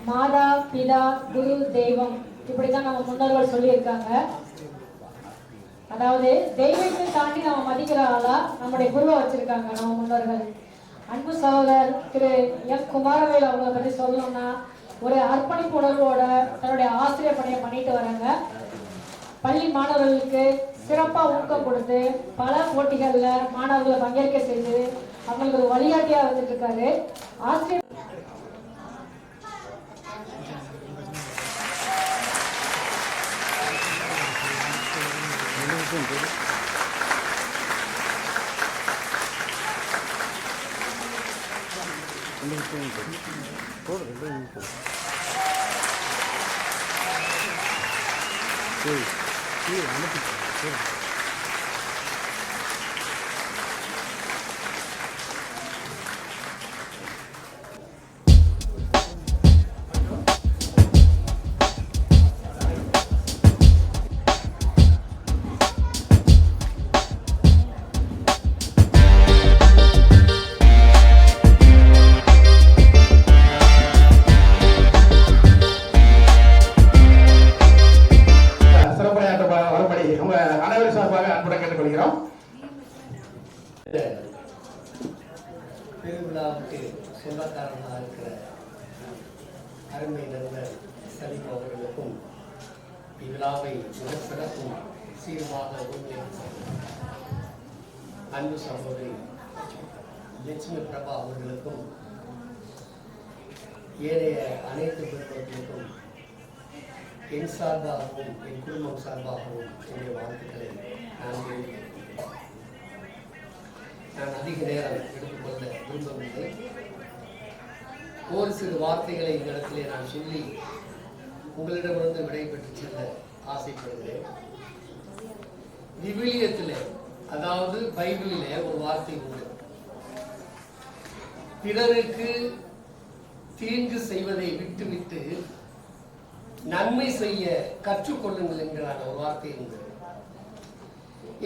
மாதா பிதா குரு தெய்வம் இப்படிதான் நம்ம முன்னோர்கள் சொல்லியிருக்காங்க. அதாவது தெய்வத்தை தாண்டி நம்ம மதிக்கிற ஆளா நம்முடைய குருவை வச்சிருக்காங்க நம்ம முன்னோர்கள். அன்பு சகோதரர் திரு எஸ் குமாரவேல் அவங்களை பற்றி சொல்லணும்னா ஒரு அர்ப்பணிப்பு உணர்வோட தன்னுடைய ஆசிரியர் பணியை பண்ணிட்டு வராங்க. பள்ளி மாணவர்களுக்கு சிறப்பாக ஊக்கம் கொடுத்து பல போட்டிகளில் மாணவர்களை பங்கேற்க செய்து அவங்களுக்கு ஒரு வழிகாட்டியாக வந்துட்டு இருக்காரு. ஆசிரியர் பெருவிழாவுக்கு சொந்தக்காரனாக இருக்கிற அருமை நண்பர் சலீம் அவர்களுக்கும் இவ்விழாவை மிக சிறப்பும் சீர்மாக அன்பு சகோதரி லட்சுமி பிரபா அவர்களுக்கும் ஏனைய அனைத்து பெற்றோர்களுக்கும் என் சார்பாகவும் என் குடும்பம் சார்பாகவும் என்னுடைய வாழ்த்துக்களை நான் தெரிவிக்கிறேன். நான் அதிக நேரம் எடுத்துக்கொள்ள விரும்பவில்லை. ஒரு சிறு வார்த்தைகளை இந்த இடத்திலே நான் சொல்லி உங்களிடமிருந்து விடைபெற்று செல்ல ஆசைப்படுகிறேன். விவிலியத்திலே, அதாவது பைபிளிலே ஒரு வார்த்தை உண்டு. பிறருக்கு தீங்கு செய்வதை விட்டுவிட்டு நன்மை செய்ய கற்றுக்கொள்ளுங்கள் என்கிறார் ஒரு வார்த்தை உண்டு.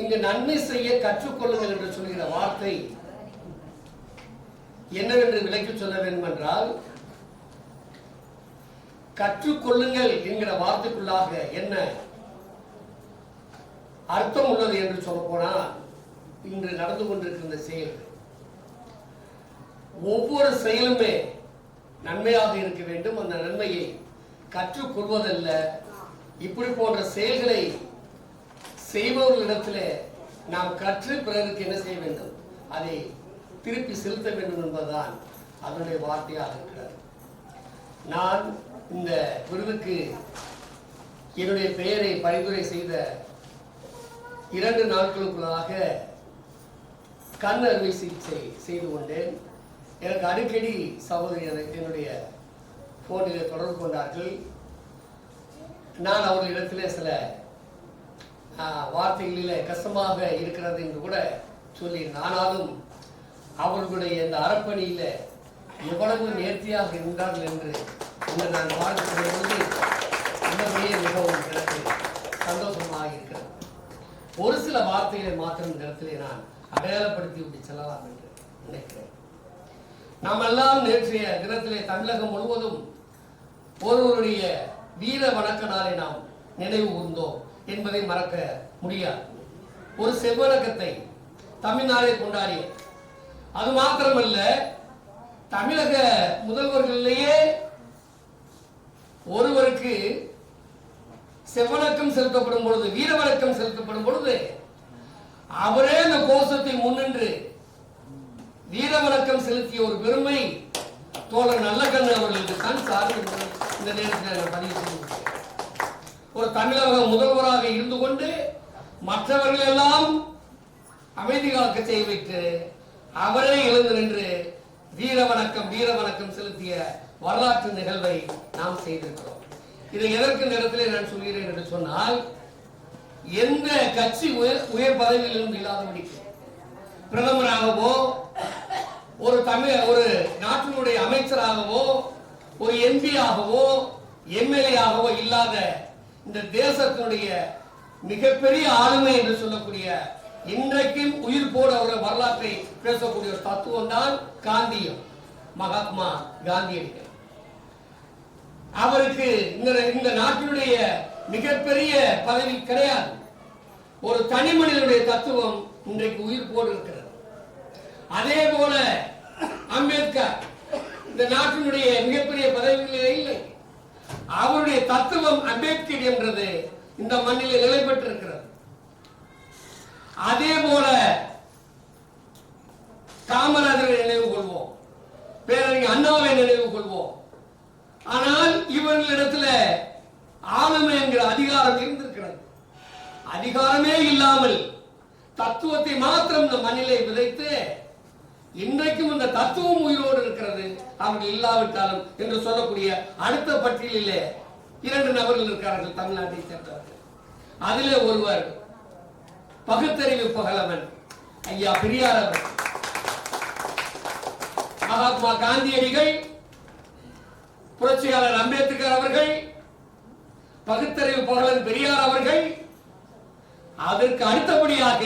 இங்கு நன்மை செய்ய கற்றுக்கொள்ளுங்கள் என்று சொல்கிற வார்த்தை என்னவென்று விளக்கி சொல்ல வேண்டும் என்றால், கற்றுக்கொள்ளுங்கள் என்கிற வார்த்தைக்குள்ளாக என்ன அர்த்தம் உள்ளது என்று சொல்ல போனால், இன்று நடந்து கொண்டிருக்கின்ற செயல் ஒவ்வொரு செயலுமே நன்மையாக இருக்க வேண்டும். அந்த நன்மையை கற்றுக்கொள்வதல்ல, இப்படி போன்ற செயல்களை செய்பவர்களிடத்தில் நாம் கற்று பிறருக்கு என்ன செய்ய வேண்டும், அதை திருப்பி செலுத்த வேண்டும் என்பதுதான் அதனுடைய வார்த்தையாக இருக்கிறது. நான் இந்த விருதுக்கு என்னுடைய பெயரை பரிந்துரை செய்த 2 நாட்களுக்குள்ளாக கண் அறுவை சிகிச்சை செய்து கொண்டேன். எனக்கு அடிக்கடி சகோதரி என்னுடைய போனில் தொடர்பு கொண்டார்கள். நான் அவர்களிடத்தில் சில வார்த்தைகளிலே கஷ்டமாக இருக்கிறது என்று கூட சொல்லி, ஆனாலும் அவர்களுடைய இந்த அறப்பணியில் எவ்வளவு நேர்த்தியாக இருந்தார்கள் என்று இன்று நான் வாழ்க்கை பொழுது உண்மையே மிகவும் எனக்கு சந்தோஷமாக இருக்கிறது. ஒரு சில வார்த்தைகளை மாத்திரம் இந்த இடத்திலே நான் அடையாளப்படுத்தி விட்டு செல்லலாம் என்று நினைக்கிறேன். நாம் எல்லாம் நேற்றைய தினத்திலே தமிழகம் முழுவதும் ஒருவருடைய வீர வணக்க நாளை நாம் நினைவு கூர்ந்தோம் என்பதை மறக்க முடியாது. ஒரு செவ்வணக்கத்தை தமிழ்நாடே கொண்டாடிய, அது மாத்திரமல்ல, தமிழக முதல்வர்களிலேயே ஒருவருக்கு செவ்வணக்கம் செலுத்தப்படும் பொழுது, வீர வணக்கம் செலுத்தப்படும் பொழுது அவரே அந்த கோஷத்தை முன்னின்று வீர வணக்கம் செலுத்திய ஒரு பெருமை தோழர் நல்லக்கண்ணு அவர்களுக்கு தான் சார்பு இந்த நேரத்தில் பதிவு செய்து, ஒரு தமிழக முதல்வராக இருந்து கொண்டு மற்றவர்கள் எல்லாம் அமைதி காக்க செய்ய வைத்து அவரே எழுந்து நின்று வீர வணக்கம் செலுத்திய வரலாற்று நிகழ்வை நாம் செய்திருக்கிறோம். இதை எதற்கு நேரத்தில் நான் சொல்கிறேன் என்று சொன்னால், எந்த கட்சி உயர் பதவியில் இருந்து இல்லாதபடி பிரதமராகவோ ஒரு நாட்டினுடைய அமைச்சராகவோ ஒரு எம்பி ஆகவோ எம்எல்ஏ ஆகவோ இல்லாத இந்த தேசத்தினுடைய மிகப்பெரிய ஆளுமை என்று சொல்லக்கூடிய, இன்றைக்கும் உயிர் போட அவர்கள் வரலாற்றை பேசக்கூடிய ஒரு தத்துவம் தான் காந்தியம், மகாத்மா காந்தியடிகள். அவருக்கு இந்த நாட்டினுடைய மிகப்பெரிய பதவி கிடையாது. ஒரு தனி மனிதனுடைய தத்துவம் இன்றைக்கு உயிர் போடு இருக்கிறது. அதே போல அம்பேத்கர் இந்த நாட்டினுடைய மிகப்பெரிய பதவிகளில் இல்லை. அவருடைய தத்துவம் அம்பேத்கர் என்றது இந்த மண்ணில் நிலை பெற்றிருக்கிறது. அதே போல காமராஜரை நினைவு கொள்வோம், பேரறிஞர் அண்ணாவை நினைவு கொள்வோம். ஆனால் இவர்களிடத்தில் ஆளுமை என்கிற அதிகாரம் இருந்திருக்கிறது. அதிகாரமே இல்லாமல் தத்துவத்தை மாத்திரம் இந்த மண்ணிலே விதைத்து இன்றைக்கும் இந்த தத்துவம் உயிரோடு இருக்கிறது. அவர்கள் இல்லாவிட்டாலும் என்று சொல்லக்கூடிய அடுத்த பட்டியலிலே 2 நபர்கள் இருக்கிறார்கள் தமிழ்நாட்டை சேர்ந்தவர்கள். அதிலே ஒருவர் பகுத்தறிவு பகலவன் ஐயா பெரியார் அவர்கள். மகாத்மா காந்தியடிகள், புரட்சியாளர் அம்பேத்கர் அவர்கள், பகுத்தறிவு பகலன் பெரியார் அவர்கள், அதற்கு அடுத்தபடியாக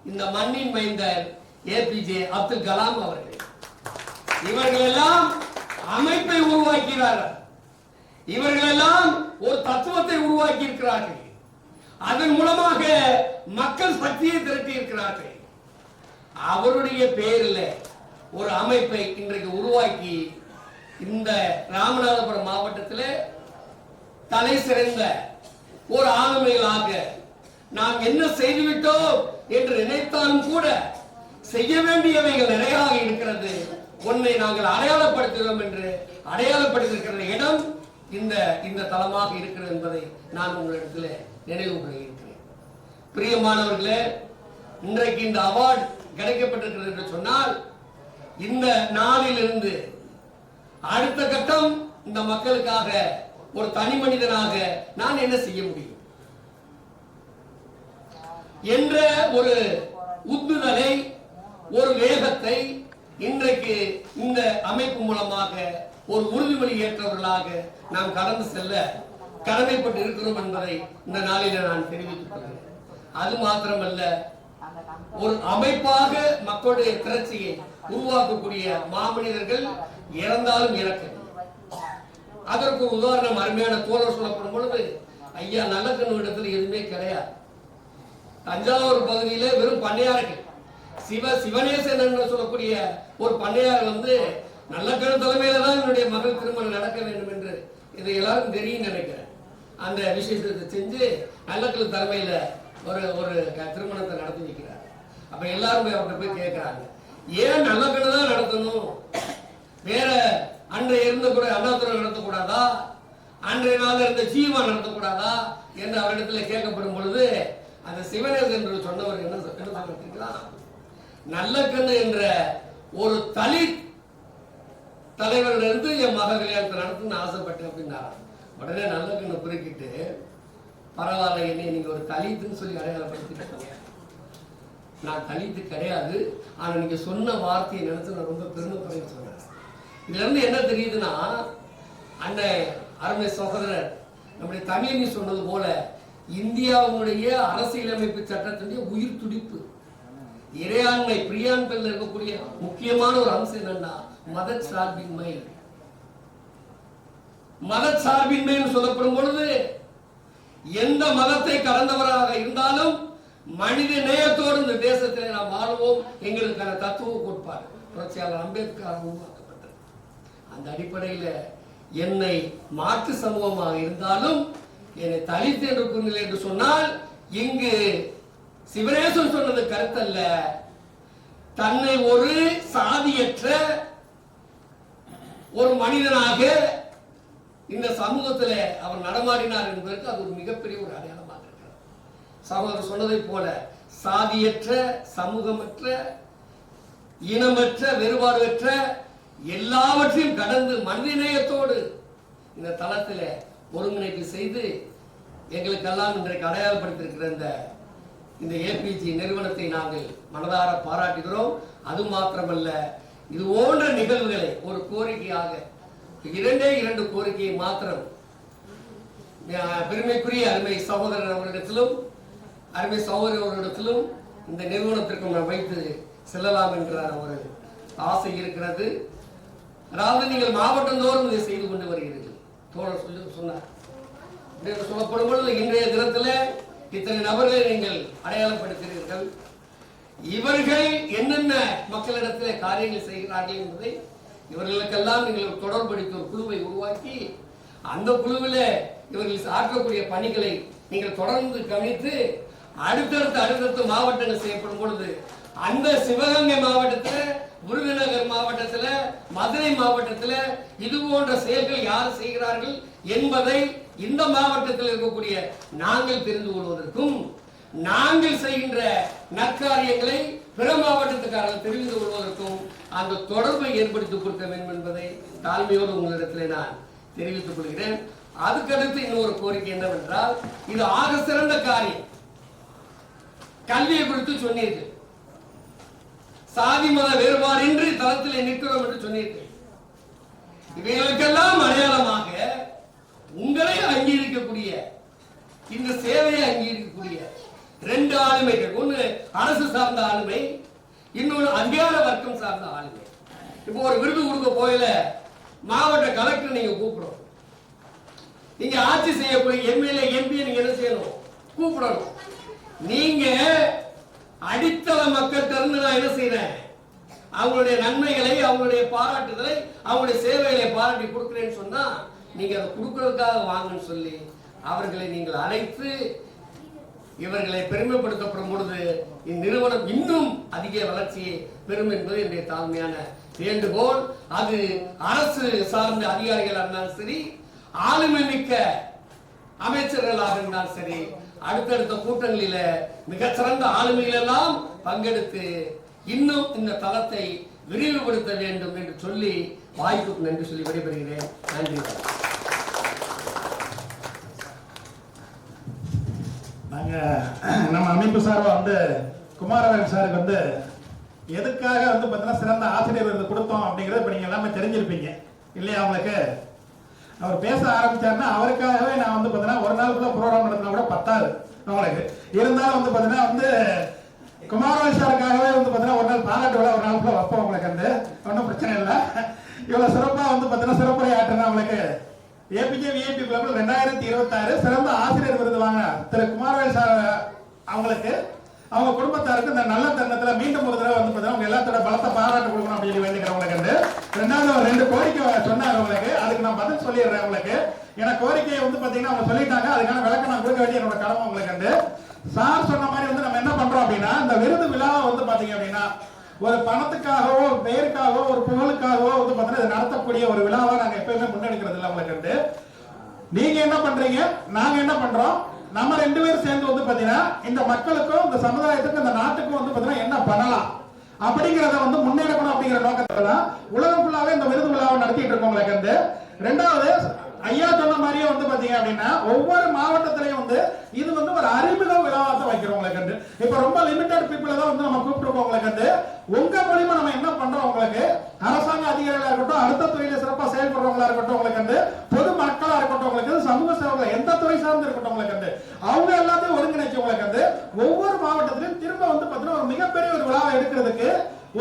இந்த மண்ணின் மைந்தர் ஏபிஜே அப்துல் கலாம் அவர்கள். இவர்கள் எல்லாம் அமைப்பை உருவாக்கிறார்கள். இவர்கள் எல்லாம் ஒரு தத்துவத்தை உருவாக்கி இருக்கிறார்கள். அதன் மூலமாக மக்கள் சக்தியை திரட்டி இருக்கிறார்கள். அவருடைய பேரில் ஒரு அமைப்பை இன்றைக்கு உருவாக்கி இந்த ராமநாதபுரம் மாவட்டத்தில் தலை சிறந்த ஒரு ஆளுமைகளாக நாம் என்ன செய்துவிட்டோம் என்று நினைத்தாலும் கூட செய்ய வேண்டியவைகள் நிறையாக இருக்கிறது. ஒன்றை நாங்கள் அடையாளப்படுத்துகிறோம் என்று அடையாளப்படுத்திருக்கிற இடம் இந்த தளமாக இருக்கிறது என்பதை நான் உங்களிடத்தில் நினைவு கூறுகிறேன். பிரியமானவர்களே, இன்றைக்கு இந்த அவார்டு கிடைக்கப்பட்டிருக்கிறது என்று சொன்னால், இந்த நாளிலிருந்து அடுத்த கட்டம் இந்த மக்களுக்காக ஒரு தனி மனிதனாக நான் என்ன செய்ய முடியும் என்ற ஒரு உந்துதலை, ஒரு வேகத்தை இன்றைக்கு இந்த அமைப்பு மூலமாக ஒரு உறுதிமொழி ஏற்றவர்களாக நாம் கடந்து செல்ல கடமைப்பட்டு இருக்கிறோம் என்பதை இந்த நாளில் நான் தெரிவித்துக் கொள்கிறேன். அது மாத்திரமல்ல, ஒரு அமைப்பாக மக்களுடைய திரட்சியை உருவாக்கக்கூடிய மாமனிதர்கள் இறந்தாலும் இறக்க. அதற்கு ஒரு உதாரணம் அருமையான தோழர் சொல்லப்படும் பொழுது, ஐயா நல்லக்கண்ணு இடத்துல எதுவுமே கிடையாது. தஞ்சாவூர் பகுதியிலே வெறும் பண்ணையார்கள், சிவனேசன் என்று சொல்லக்கூடிய ஒரு பண்ணையார் நல்லக்கண்ணு தலைமையில தான் என்னுடைய மகள் திருமணம் நடக்க வேண்டும் என்று இதை எல்லாரும் தெரியும் நினைக்கிறேன். அந்த விஷயத்தை செஞ்சு நல்லக்கண்ணு தலைமையில ஒரு திருமணத்தை நடத்தி வைக்கிறார். அப்ப எல்லாரும் அவர்கிட்ட போய் கேட்கிறாங்க, ஏன் நல்லக்கண்ணு தான் நடத்தணும், வேற அன்றைய இருந்த கூட அண்ணாதுரை நடத்தக்கூடாதா, அன்றைய நாள் இருந்த ஜீவா நடத்தக்கூடாதா என்று அவரிடத்துல கேட்கப்படும் பொழுது, அந்த சிவனேசன் என்று சொன்னவர் என்ன சொல்றீங்களா, நல்லக்கண்ணு என்ற ஒரு தலித் தலைவரிலிருந்து என் மக கல்யாணத்தை நடத்துன்னு ஆசைப்பட்டேன் அப்படின்னா உடனே நல்ல கண்ணை குறுக்கிட்டு பரவாயில்ல என்னை நீங்க ஒரு தலித்துன்னு சொல்லி அடையாளப்படுத்திட்டு நான் தலித்து கிடையாது. ஆனா நீங்க சொன்ன வார்த்தையை நினைச்சு நான் ரொம்ப பெருமைப்படைன்னு சொன்னேன். இதுல இருந்து என்ன தெரியுதுன்னா அண்ணன் அருமை சகோதரர் நம்முடைய தமிழனி சொன்னது போல இந்தியாவுடைய அரசியலமைப்பு சட்டத்தினுடைய உயிர் துடிப்பு இறையாண்மை பிரியாண்மையில் இருக்கக்கூடிய முக்கியமான ஒரு அம்சம் என்னன்னா மதச்சார்பின்மை. மதச்சார்பின்மைன்னு சொல்லப்படும் பொழுது எந்த மதத்தை கடந்தவராக இருந்தாலும் மனித நேயத்தோடு இந்த தேசத்திலே நாம் வாழுவோம் எங்களுக்கான தத்துவ கோட்பாடு புரட்சியாளர் அம்பேத்கர் உருவாக்கப்பட்டது. அந்த அடிப்படையில் என்னை மாற்று சமூகமாக இருந்தாலும் என்னை தலித்து என்று கூறினீர்கள் என்று சொன்னால் இங்கு சிவனேசன் சொன்னது கருத்தல்ல, தன்னை ஒரு சாதியற்ற ஒரு மனிதனாக இந்த சமூகத்தில் அவர் நடமாடினார் என்பதற்கு அது ஒரு மிகப்பெரிய ஒரு அடையாளமாக இருக்கிறது. சகோதரர் சொன்னதை போல சாதியற்ற, சமூகமற்ற, இனமற்ற, வேறுபாடற்ற எல்லாவற்றையும் கடந்து மனிதநேயத்தோடு இந்த தளத்தில் ஒருங்கிணைப்பு செய்து எங்களுக்கெல்லாம் இன்றைக்கு அடையாளப்படுத்தியிருக்கிற இந்த ஏபிஜி நிறுவனத்தை நாங்கள் மனதார பாராட்டுகிறோம். அது மாத்திரமல்ல, இது போன்ற நிகழ்வுகளை ஒரு கோரிக்கையாக 2 கோரிக்கையை மாத்திரம் பெருமைக்குரிய அருமை சகோதரர் அவரிடத்திலும் அருமை சகோதரி அவரிடத்திலும் இந்த நிறுவனத்திற்கும் நான் வைத்து செல்லலாம் என்ற ஒரு ஆசை இருக்கிறது. அதாவது நீங்கள் மாவட்டந்தோறும் இதை செய்து கொண்டு வருகிறீர்கள். தோழர் சொன்னார் சொல்லப்படும் பொழுது இன்றைய தினத்தில் இத்தனை நபர்களை நீங்கள் அடையாளப்படுத்துகிறீர்கள். இவர்கள் என்னென்ன மக்களிடத்தில் காரியங்கள் செய்கிறார்கள் என்பதை இவர்களுக்கெல்லாம் நீங்கள் தொடர்படுத்தி ஒரு குழுவை உருவாக்கி அந்த குழுவில் இவர்கள் ஆற்றக்கூடிய பணிகளை நீங்கள் தொடர்ந்து கவனித்து அடுத்தடுத்த மாவட்டங்கள் செய்யப்படும் பொழுது அந்த சிவகங்கை மாவட்டத்தில், விருதுநகர் மாவட்டத்தில், மதுரை மாவட்டத்தில் இது போன்ற செயல்கள் யார் செய்கிறார்கள் என்பதை இந்த மாவட்டத்தில் இருக்கக்கூடிய நாங்கள் தெரிந்து கொள்வதற்கும் நாங்கள் செய்கின்ற நற்காரியங்களை பிற மாவட்டத்துக்காரர்கள் தெரிந்து கொள்வதற்கும் அந்த தொடர்பை ஏற்படுத்திக் கொடுக்க வேண்டும் என்பதை தாழ்மையோடு உங்களிடத்தில் நான் தெரிவித்துக் கொள்கிறேன். அதுக்கடுத்து இன்னொரு கோரிக்கை என்னவென்றால், இது ஆக சிறந்த காரியம். கல்வியை குறித்து சொன்னீர்கள், சாதி மத வேறுபாடின்றி தளத்தில் நிற்கிறோம் என்று சொன்னீர்கள். இவைகளுக்கெல்லாம் அடையாளமாக உங்களை அங்கீகரிக்கக்கூடிய இந்த சேவையை அங்கீகரிக்கக்கூடிய 2 ஆளுமைகள், ஒன்று அரசு சார்ந்த ஆளுமை, இன்னொன்று அதிகார வர்க்கம் சார்ந்த ஆளுமை. இப்போ ஒரு விருது கொடுக்க போயில மாவட்ட கலெக்டர் நீங்க கூப்பிடணும், நீங்க ஆட்சி செய்யக்கூடிய எம்எல்ஏ எம்பி நீங்க என்ன செய்யணும், கூப்பிடணும். நீங்க அடித்தள மக்கள்கிட்ட இருந்து நான் என்ன செய்யறேன், அவங்களுடைய நன்மைகளை, அவங்களுடைய பாராட்டுதலை, அவங்களுடைய சேவைகளை பாராட்டி கொடுக்கிறேன்னு சொன்னா நீங்க அதை கொடுக்கறதுக்காக வாங்கன்னு சொல்லி அவர்களை நீங்கள் அழைத்து இவர்களை பெருமைப்படுத்தப்படும் பொழுது இந்நிறுவனம் இன்னும் அதிக வளர்ச்சியை பெறும் என்பது என்னுடைய தாழ்மையான வேண்டுகோள். அது அரசு சார்ந்த அதிகாரிகளாக இருந்தாலும் சரி, ஆளுமை மிக்க அமைச்சர்களாக இருந்தாலும் சரி, அடுத்தடுத்த கூட்டங்களில மிகச்சிறந்த ஆளுமைகள் எல்லாம் பங்கெடுத்து இன்னும் இந்த தளத்தை விரிவுபடுத்த வேண்டும் என்று சொல்லி வாய்ப்புக்கு நன்றி சொல்லி விடைபெறுகிறேன். நன்றி. நம்ம அமைப்பு சார்பா குமாரவேல் சாருக்கு எதுக்காக பார்த்தீங்கன்னா சிறந்த ஆசிரியர் விருது கொடுத்தோம் அப்படிங்கறத இப்ப நீங்க எல்லாமே தெரிஞ்சிருப்பீங்க இல்லையா? அவங்களுக்கு அவர் பேச ஆரம்பிச்சாருன்னா அவருக்காகவே நான் பார்த்தீங்கன்னா ஒரு நாள் கூட ப்ரோக்ராம் நடத்தினா கூட பத்தாது அவங்களுக்கு. இருந்தாலும் பார்த்தீங்கன்னா குமாரவேல் சாருக்காகவே பார்த்தீங்கன்னா ஒரு நாள் பாராட்டு விழா ஒரு நாள் கூட வைப்போம் உங்களுக்கு. ஒன்றும் பிரச்சனை இல்லை. இவ்வளவு சிறப்பா பார்த்தீங்கன்னா சிறப்புரை ஆற்றுனா அவங்களுக்கு ஏபிஜே விஐபி கிளப்ல 2026 சிறந்த ஆசிரியர் விருது வாங்க திரு குமாரவேல் சார் அவங்களுக்கு, அவங்க குடும்பத்தாருக்கு இந்த நல்ல தருணத்துல மீண்டும் ஒரு தடவை பார்த்தீங்கன்னா அவங்க எல்லாத்தோட பலத்தை பாராட்டு கொடுக்கணும் அப்படின்னு வேண்டிக்கிறவங்களுக்கு. 2வது 2 கோரிக்கை சொன்னாங்க அவங்களுக்கு. அதுக்கு நான் பதில் சொல்லிடுறேன் அவங்களுக்கு. ஏன்னா கோரிக்கையை பார்த்தீங்கன்னா அவங்க சொல்லிட்டாங்க, அதுக்கான விளக்கம் நான் கொடுக்க வேண்டிய என்னோட கடமை உங்களுக்கு. சார் சொன்ன மாதிரி நம்ம என்ன பண்றோம் அப்படின்னா, இந்த விருது விழாவை பாத்தீங்க அப்படின்னா ஒரு பணத்துக்காகவோ பெயருக்காகவோ ஒரு புகழுக்காகவோ பார்த்தீங்கன்னா நடத்தக்கூடிய ஒரு விழாவா நாங்க எப்பயுமே முன்னெடுக்கிறது இல்லை உங்களுக்கு. நீங்க என்ன பண்றீங்க, நாங்க என்ன பண்றோம், நம்ம 2 பேரும் சேர்ந்து பாத்தீங்கன்னா இந்த மக்களுக்கும் இந்த சமுதாயத்துக்கும் இந்த நாட்டுக்கும் பாத்தீங்கன்னா என்ன பண்ணலாம் அப்படிங்கிறத வந்து முன்னெடுக்கணும் அப்படிங்கிற நோக்கத்துல தான் உலகம் ஃபுல்லாவே இந்த விருது விழாவை நடத்திட்டு இருக்கோம் உங்களுக்கு வந்து. ரெண்டாவது ஐயா சொன்ன மாதிரியே வந்து பாத்தீங்க அப்படின்னா ஒவ்வொரு மாவட்டத்திலையும் வந்து இது வந்து ஒரு அறிமுக விழாவாக வைக்கிறோம் உங்களுக்கு வந்து. இப்ப ரொம்ப லிமிடெட் பீப்புளை தான் வந்து நம்ம கூப்பிட்டுருக்கோம் உங்களுக்கு வந்து. உங்க மூலியமா நம்ம என்ன பண்றோம் உங்களுக்கு, அரசாங்க அதிகாரிகளா இருக்கட்டும், அடுத்த துறையில சிறப்பா செயல்படுறவங்களா இருக்கட்டும் உங்களுக்கு வந்து, பொது மக்களா இருக்கட்டும் உங்களுக்கு, சமூக சேவகர்கள் எந்த துறை சார்ந்து இருக்கட்டும் உங்களுக்கு வந்து, அவங்க எல்லாத்தையும் ஒருங்கிணைச்சு உங்களுக்கு வந்து ஒவ்வொரு மாவட்டத்திலும் திரும்ப வந்து பாத்தீங்கன்னா ஒரு மிகப்பெரிய ஒரு விழாவை எடுக்கிறதுக்கு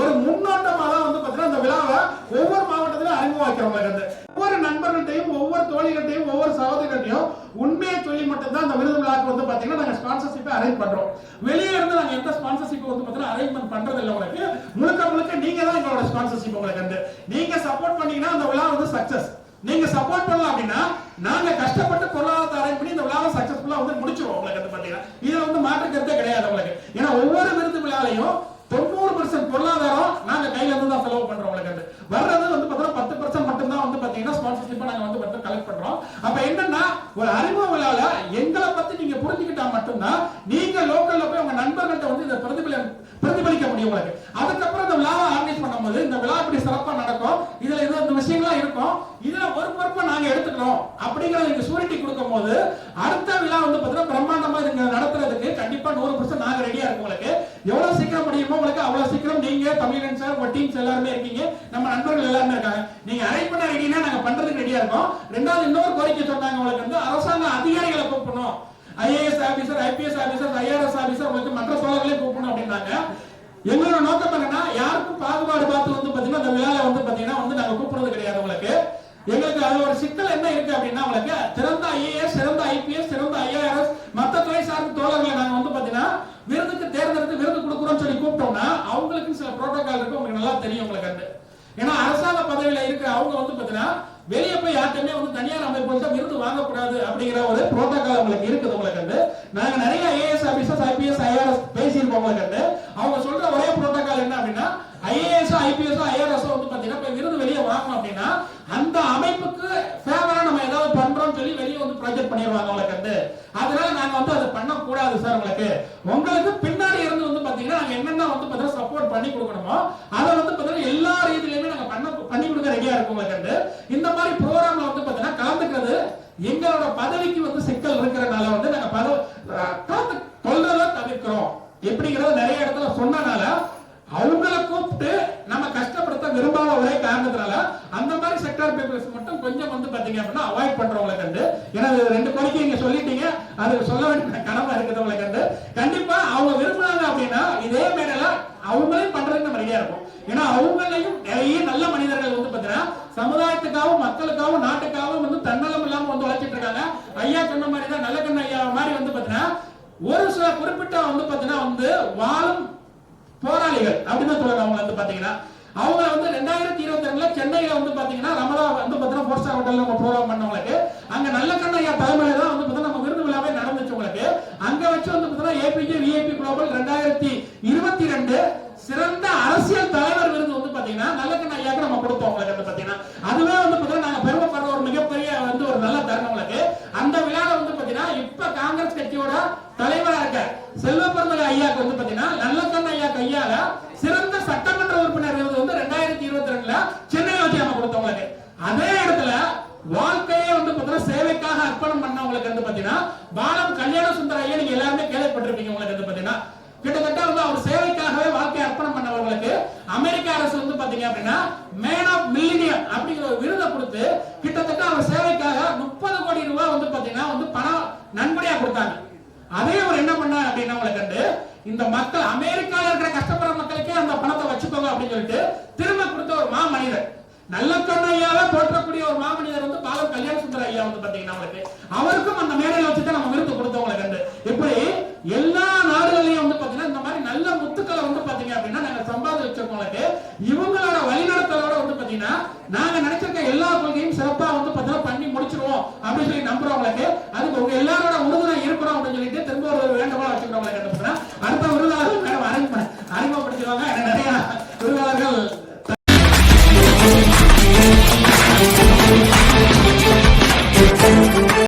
ஒரு முன்னோட்டமா தான் வந்து பாத்தீங்கன்னா இந்த விழாவை ஒவ்வொரு மாவட்டத்திலும் அறிமுகமாக்கிறவங்க வந்து. ஒவ்வொரு நண்பர்கள்ட்டையும், ஒவ்வொரு தோழிகள்ட்டையும், ஒவ்வொரு சகோதரிகள்ட்டையும் உண்மையை சொல்லி மட்டும்தான் இந்த விருது விழாக்கு வந்து பாத்தீங்கன்னா நாங்க ஸ்பான்சர்ஷிப்பை அரேஞ்ச் பண்றோம். வெளியே இருந்து நாங்க எந்த ஸ்பான்சர்ஷிப் வந்து பாத்தீங்கன்னா அரேஞ்ச்மெண்ட் பண்றது இல்லை உங்களுக்கு. முழுக்க நீங்க தான் எங்களோட ஸ்பான்சர்ஷிப் உங்களுக்கு வந்து. நீங்க சப்போர்ட் பண்ணீங்கன்னா அந்த விழா வந்து சக்சஸ். நீங்க சப்போர்ட் பண்ணலாம் அப்படின்னா நாங்க கஷ்டப்பட்டு பொருளாதாரத்தை அரேஞ்ச் பண்ணி இந்த விழாவை சக்சஸ்ஃபுல்லா வந்து முடிச்சிருவோம் உங்களுக்கு வந்து பாத்தீங்கன்னா. இதுல வந்து மாற்று கருத்தே கிடையாது உங்களுக்கு. ஏன்னா ஒவ்வொரு விருது விழாலையும் 90% பொருளாதாரம் நாங்க கையில இருந்து தான் செலவு பண்றோம் உங்களுக்கு. வர்றது வந்து பாத்தீங்கன்னா 10% மட்டும் தான் வந்து பாத்தீங்கன்னா ஸ்பான்சர்ஷிப்பா நாங்க வந்து பாத்தீங்கன்னா கலெக்ட் பண்றோம். அப்ப என்னன்னா ஒரு அறிமுக விழால எங்களை பத்தி நீங்க புரிஞ்சுக்கிட்டா மட்டும்தான் நீங்க லோக்கல்ல போய் உங்க நண்பர்கள்ட்ட வந்து இதை பிரதிபலிக்க முடியும் உங்களுக்கு. அதுக்கப்புறம் இந்த விழாவை ஆர்கனைஸ் பண்ணும்போது இந்த விழா இப்படி சிறப்பா நடக்கும், இதுல இந்த விஷயங்கள்லாம் இருக்கும், இதுல ஒரு பொறுப்பை நாங்க எடுத்துக்கிறோம் அப்படிங்கறத நீங்க சூரிட்டி கொடுக்கும் போது அடுத்த விழா வந்து பாத்தீங்கன்னா பிரம்மாண்டமா நீங்க நடத்துறதுக்கு கண்டிப்பா 100% நாங்க ரெடியா இருக்கோம் உங்களுக்கு. எவ்வளவு சீக்கிரம் முடியுமோ உங்களுக்கு அவ்வளவு சீக்கிரம் நீங்க தமிழன் சார் உங்க டீம்ஸ் எல்லாருமே இருக்கீங்க, நம்ம நண்பர்கள் எல்லாருமே இருக்காங்க, நீங்க அரேஞ்ச் பண்ண ரெடினா நாங்க பண்றதுக்கு ரெடியா இருக்கோம். ரெண்டாவது இன்னொரு கோரிக்கை சொன்னாங்க உங்களுக்கு வந்து அரசாங்க அதிகாரிகளை கூப்பிடணும், IAS officer, IPS officer, IRS officer, உங்களுக்கு மற்ற தோழர்களே கூப்பிடணும் அப்படின்னாங்க. எங்களோட நோக்கம் என்னன்னா யாருக்கும் பாகுபாடு பார்த்து வந்து பாத்தீங்கன்னா அந்த விழால வந்து பாத்தீங்கன்னா வந்து நாங்க கூப்பிடுறது கிடையாது உங்களுக்கு. எங்களுக்கு அது ஒரு சிக்கல் என்ன இருக்கு அப்படின்னா உங்களுக்கு சிறந்த ஐஏஎஸ், சிறந்த ஐபிஎஸ், சிறந்த ஐஆர்எஸ், மற்ற துறை சார்ந்த தோழர்களை நாங்க வந்து பாத்தீங்கன்னா விருதுக்கு தேர்ந்தெடுத்து விருது கொடுக்குறோம்னு சொல்லி கூப்பிட்டோம்னா அவங்களுக்கு சில புரோட்டோகால் இருக்கு, உங்களுக்கு நல்லா தெரியும் உங்களுக்கு. ஏன்னா அரசாங்க பதவியில இருக்கிற அவங்க வந்து பாத்தீங்கன்னா வெளியே போய் யார்ட்டுமே வந்து தனியார் அமைப்புகள்ட்ட விருது வாங்கக்கூடாது அப்படிங்கிற ஒரு புரோட்டோகால் உங்களுக்கு இருக்குது உங்களுக்கு. நாங்க நிறைய ஐஏஎஸ் ஆபீசர்ஸ், ஐபிஎஸ், ஐஆர்எஸ் பேசியிருக்கோம் உங்களுக்கு. அவங்க சொல்ற ஒரே புரோட்டோகால் என்ன அப்படின்னா ஐஏஎஸ், ஐபிஎஸ், ஐஆர்எஸ் வந்து பாத்தீங்கன்னா போய் விருது வெளியே வாங்கணும் அப்படின்னா அந்த அமைப்புக்கு ஃபேவரா நம்ம ஏதாவது பண்றோம்னு சொல்லி வெளியே வந்து ப்ராஜெக்ட் பண்ணிடுவாங்க உங்களுக்கு. அதனால நாங்க வந்து அதை பண்ணக்கூடாது சார் உங்களுக்கு. உங்களுக்கு பின்னாடி இருந்து வந்து பாத்தீங்கன்னா நாங்க என்னென்ன வந்து பாத்தீங்கன்னா சப்போர்ட் பண்ணி கொடுக்கணுமோ அதை வந்து பாத்தீங்கன்னா எல்லா ரீதியிலுமே நாங்க பண்ணி கொடுக்க ரெடியா இருக்கும் உங்களுக்கு. இந்த மாதிரி ப்ரோக்ராம்ல வந்து பாத்தீங்கன்னா கலந்துக்கிறது எங்களோட பதவிக்கு வந்து சிக்கல் இருக்கிறனால வந்து நாங்க சொல்றத தவிர்க்கிறோம் எப்படிங்கிறத நிறைய இடத்துல சொன்னனால அவங்கள கூப்பிட்டு நம்ம கஷ்டப்படுத்த விரும்பாத ஒரே காரணத்தினால அந்த மாதிரி செக்டார் பீப்புள்ஸ் மட்டும் கொஞ்சம் வந்து பாத்தீங்க அப்படின்னா அவாய்ட் பண்றவங்களை கண்டு. ஏன்னா ரெண்டு கோரிக்கை நீங்க சொல்லிட்டீங்க, அது சொல்ல வேண்டிய கடமை இருக்கிறவங்களை கண்டு கண்டிப்பா அவங்க விரும்புறாங்க அப்படின்னா இதே மேடையில அவங்களையும் பண்றதுக்கு நம்ம ரெடியா இருக்கும். ஏன்னா அவங்களையும் நிறைய நல்ல மனிதர்கள் வந்து பாத்தீங்கன்னா சமுதாயத்துக்காகவும் மக்களுக்காகவும் நாட்டுக்காகவும் வந்து தன்னலம் இல்லாம வந்து உழைச்சிட்டு இருக்காங்க. ஐயா சொன்ன மாதிரி தான் நல்ல கண்ண ஐயா மாதிரி வந்து பாத்தீங்கன்னா ஒரு சில குறிப்பிட்ட வந்து பாத்தீங்கன்னா வந்து வாழும் போராளிகள் அப்படின்னு சொல்றாங்க. அவங்க வந்து பாத்தீங்கன்னா அவங்க வந்து 2022 சென்னையில வந்து பாத்தீங்கன்னா ரமலா வந்து பாத்தீங்கன்னா 4-ஸ்டார் ஹோட்டல்ல நம்ம ப்ரோகிராம் பண்ணவங்களுக்கு அங்க நல்ல கண்ணையா தலைமையில தான் வந்து பாத்தீங்கன்னா நம்ம விருது விழாவே நடந்துச்சு உங்களுக்கு. அங்க வச்சு வந்து பாத்தீங்கன்னா ஏபிஜே விஐபி குளோபல் 2022 சிறந்த அரசியல் தலைவர் விருது வந்து பாத்தீங்கன்னா நல்ல கண்ணையாக்கு நம்ம கொடுத்தோம் உங்களுக்கு. பாத்தீங்கன்னா அதுவே வந்து பாத்தீங்கன்னா நாங்க பெருமைப்படுற ஒரு மிகப்பெரிய வந்து ஒரு நல்ல தருணம் உங்களுக்கு. அந்த விழால வந்து பாத்தீங்கன்னா இப்ப காங்கிரஸ் கட்சியோட தலைவரா இருக்க செல்வ பெருந்தகை ஐயாக்கு வந்து பாத்தீங்கன்னா நல்லக்கண்ண ஐயா கையால சிறந்த சட்டமன்ற உறுப்பினர் விருது வந்து 2022 சென்னையில வச்சு நம்ம கொடுத்தவங்களுக்கு. அதே இடத்துல வாழ்க்கையே வந்து பாத்தீங்கன்னா சேவைக்காக அர்ப்பணம் பண்ணவங்களுக்கு வந்து பாத்தீங்கன்னா பாலம் கல்யாண சுந்தர ஐயா நீங்க எல்லாருமே கேள்விப்பட்டிருப்பீங்க உங்களுக்கு. வந்து பாத்தீங்கன்னா கிட்டத்தட்ட வந்து அவர் சேவைக்காகவே வாழ்க்கையை அர்ப்பணம் பண்ணவங்களுக்கு அமெரிக்க அரசு வந்து பாத்தீங்க அப்படின்னா மேன் ஆஃப் மில்லினியம் அப்படிங்கிற ஒரு விருதை கொடுத்து கிட்டத்தட்ட அவர் சேவைக்காக 30 கோடி ரூபாய் வந்து பாத்தீங்கன்னா வந்து பணம் நன்கொடையா கொடுத்தாங்க. அதே அவர் என்ன பண்ணார் அப்படின்னா உங்களுக்கு இந்த மக்கள் அமெரிக்கால இருக்கிற கஷ்டப்படுற மக்களுக்கே அந்த பணத்தை வச்சுக்கோங்க அப்படின்னு சொல்லிட்டு திரும்ப கொடுத்த ஒரு மாமனிதர், நல்ல கண்ணையாவே போற்றக்கூடிய ஒரு மாமனிதர் வந்து பாலம் கல்யாண சுந்தர ஐயா வந்து பாத்தீங்கன்னா உங்களுக்கு அவருக்கும் அந்த மேடையில வச்சுதான் நம்ம விருது கொடுத்தவங்களுக்கு. இப்படி எல்லா நாடுகளையும் வந்து பாத்தீங்கன்னா இந்த மாதிரி நல்ல முத்துக்களை வந்து பாத்தீங்க அப்படின்னா நாங்க சம்பாதிச்சு வச்சிருக்கோங்களுக்கு. இவங்களோட வழிநடத்தலோட வந்து பாத்தீங்கன்னா நாங்க நினைச்சிருக்க எல்லா கொள்கையும் சிறப்பா வந்து பாத்தீங்கன்னா பண்ணி முடிச்சிருவோம் அப்படின்னு சொல்லி நம்புறவங்களுக்கு. அதுக்கு உங்க எல்லாரோட உறுதுணை இருக்கிறோம் அப்படின்னு சொல்லிட்டு திரும்ப ஒரு வேண்டுகோள் வச்சுக்கிறவங்களுக்கு அடுத்த விருதாக